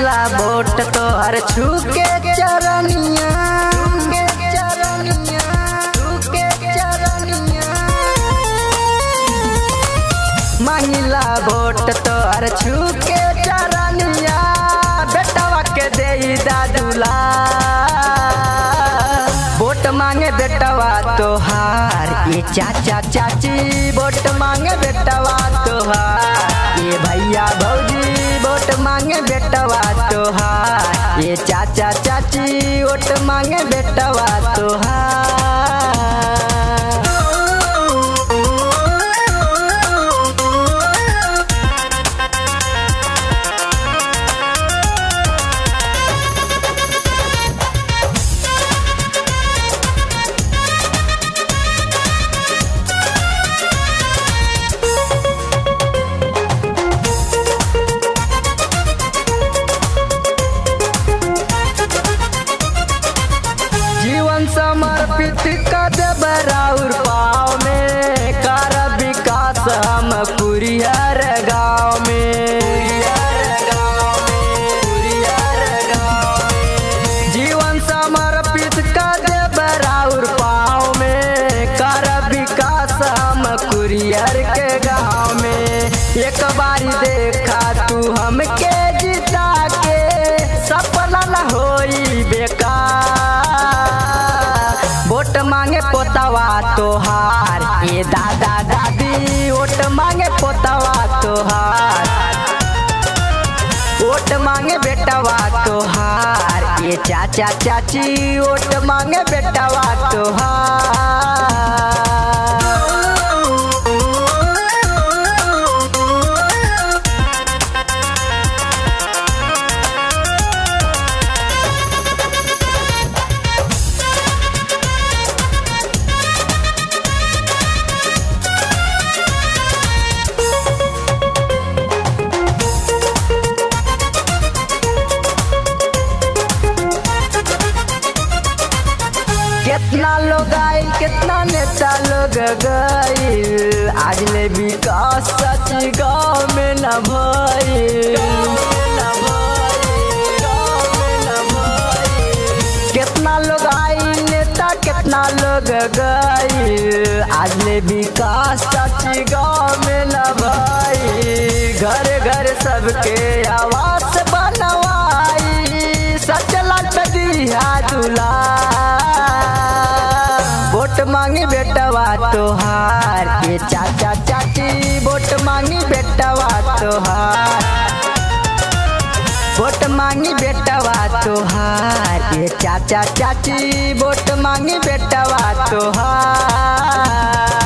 मांगला वोट तोहर छूके चरनिया मांगला वोट तोहर छूके चरनिया बेटवा के दे दादुला वोट मांगे बेटवा तोहार ये चाचा चाची वोट मांगे बेटवा तोहार ये भैया भौजी वोट मांगे बेटवा तोहार ये चाचा चाची वोट मांगे बेटवा तोहार। समर्पित कर बराउर पाँव में कर विकास हम कुरियर गाँव में जीवन समर्पित कर बराउर पाँव में कर विकास हम कुरियर के गाँव में एक बारी देखा तू हमके जिता के सपना न होई बेकार वोट मांगे पोतवा तोहार ये दादा दादी वोट मांगे पोतवा तोहार वोट मांगे बेटवा तोहार ये चाचा चाची वोट मांगे बेटवा तोहार। कितना लोग आइल कितना नेता लोग गइल आज ले विकास सच गाँव में न भइल कितना लोग आइल नेता कितना लोग गइल आज ले विकास सच गाँव में न भइल घर घर सबके आवास बनवाई सच लट दिया दूल्हा वोट मांगी बेटवा तोहार ये चाचा चाची वोट मांगी बेटवा तोहार वोट मांगी बेटवा तोहार ये चाचा चाची वोट मांगी बेटवा तोहार।